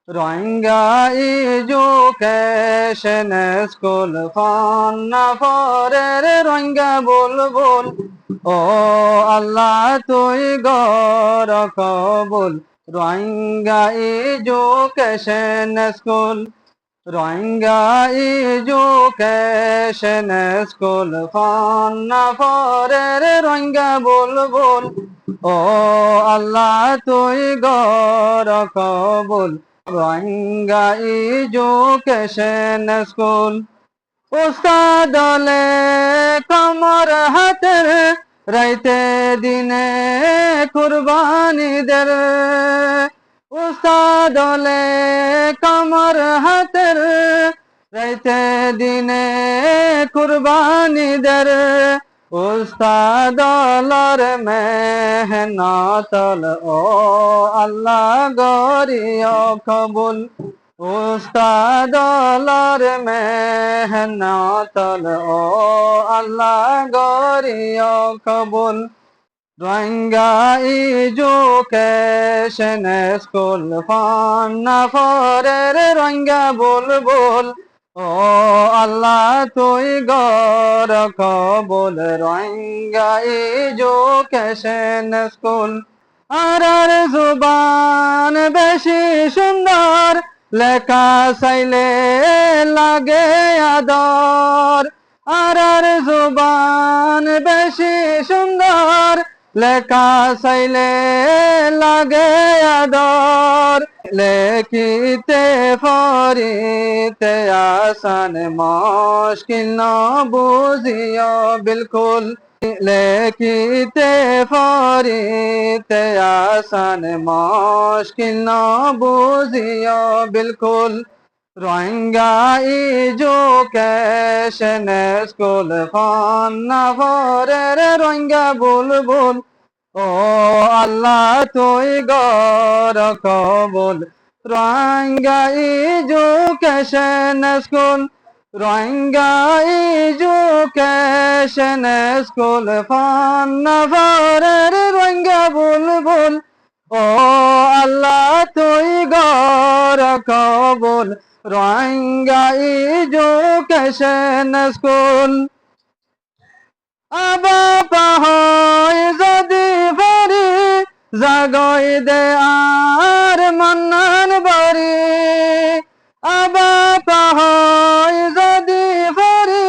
Rohingya education school fonna fore Rohingya bulbul O Allah তুই গর কবুল Rohingya education school Rohingya education school fonna fore Rohingya bulbul O Allah তুই গর কবুল Rohingya education school উস্তাদ হলে কমর হাতের রাইতে দিনে কুরবানিদের উস্তাদ হলে কমর হাতের রাইতে দিনে কুরবানিদের উস্তাদলর মেহনতল ও আল্লাহ গরিয় কবুল উস্তাদলর মেহনতল ও আল্লাহ গরিয় কবুল Rohingya education school fonna fore Rohingya bulbul O Allah তুই গর কবুল Rohingya education school আর জুবান বেশি সুন্দর লেখা চাইলে লাগে আদর আর জুবান বেশি সুন্দর লেখা চাইলে লাগে আদর লেখিতে ফরিতে আসান মুশকিল ন বুঝিও বিলকুল লেখিতে ফরিতে আসান মুশকিল ন বুঝিও বিলকুল Rohingya education school fonna fore Rohingya bulbul O Allah তুই গর কবুল Rohingya education school Rohingya education school fonna fore Rohingya bulbul O Allah তুই গর কবুল Rohingya education school আবা পাহই যদি ফরি জাগই দে আর মন্নান বরি আবা পাহই যদি ফরি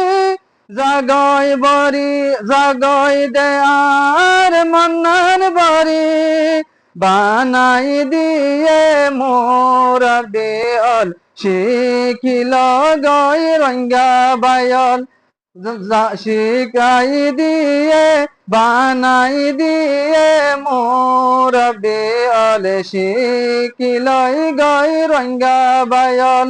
জাগই দে আর মন্নান বরি বানাই দিয়ে মোর বেল শিখিল গই রঙ্গা বায়ল শিখাই দিয়ে বানাই দিয়ে মোর বেল শিখিল গই Ranga বায়ল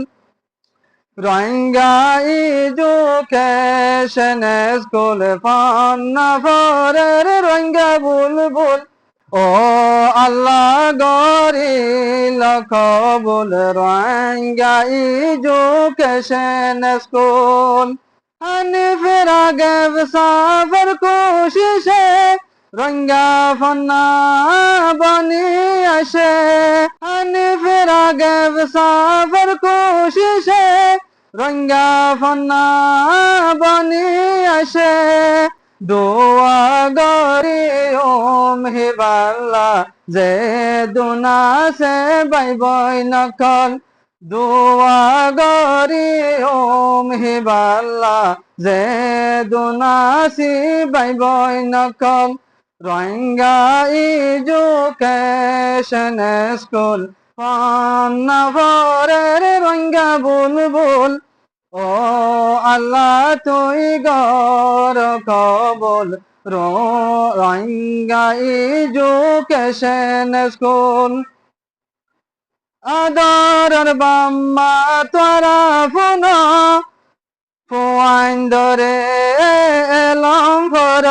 Rohingya education school fonna fore Rohingya bulbul O Allah গরিল কবুল Rohingya education school হানিফের আগে সাফর কোশিশে রঙ্গা ফন্না বনি আসে হানিফের আগে সাফর কোশিশে রঙ্গা ফন্না বনি আসে দোয়া গরি ওম হিবাল্লা যে দুনা সে বাইবই নকল দোয়া গরি ওম হিবাল্লা যে দুনা সি বাইবই নকল Rohingya education school fonna fore Rohingya bulbul O Allah তুই গর কবুল Rohingya education school আদরের বাম্মা তোরা ফুনা ফুয়াইন্দরে এলম ফর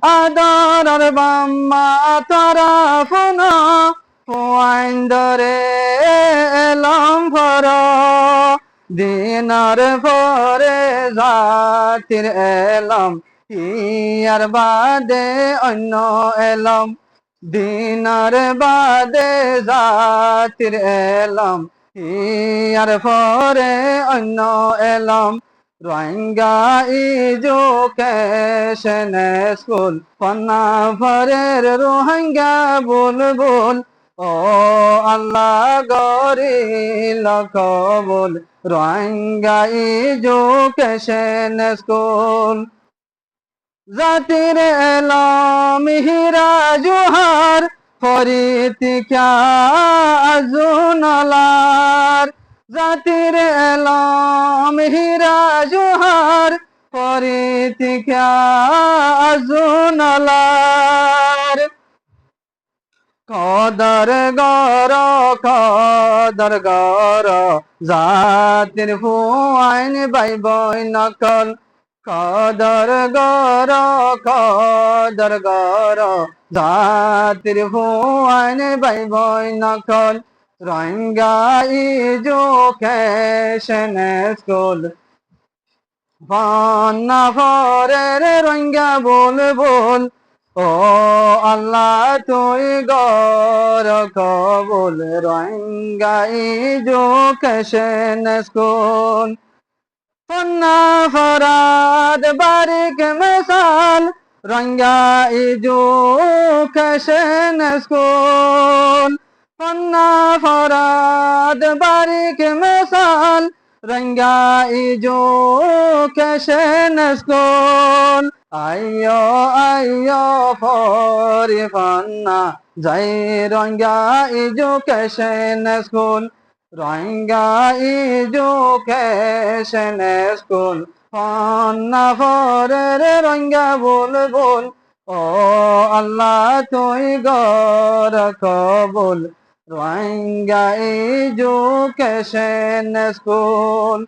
আদরের বাম্মা তোরা ফুনা ফুয়াইন্দরে এলম ফর দিনার পরে জাতির এলম ইয়ার বাদে অন্য এলম দিনার বাদে জাতির এলাম ইয়ার পরে অন্য এলাম রোহিঙ্গা এডুকেশন স্কুল পন্না ভরের রোহিঙ্গা বুলবুল ও আল্লাহ গরিল কবুল রোহিঙ্গা এডুকেশন স্কুল জাতির এলাম হিরা জোহার ফরিতিকা আজুনালার জাতির এলাম হিরা জোহার ফরিতিকা আজুনালার কদর গর জাতির ফুয়াইন বাই বই নকল কদর গর জাতির ফুয়াইন বাই বই নকল রোহিঙ্গা এডুকেশন স্কুল পান্না ভরের রোহিঙ্গা বুলবুল ও আল্লাহ তুই গর কবুল রোহিঙ্গা এডুকেশন স্কুল পন্না ফরাদ বারিক মিসাল রোহিঙ্গা এডুকেশন স্কুল পন্না ফরাদ বারিক মিসাল রোহিঙ্গা এডুকেশন স্কুল আইয়ো ফরি পান্না যাই Rohingya education school Rohingya education school পান্না ভরের রোহিঙ্গা বুলবুল ও আল্লাহ তুই গর কবুল রোহিঙ্গা এডুকেশন স্কুল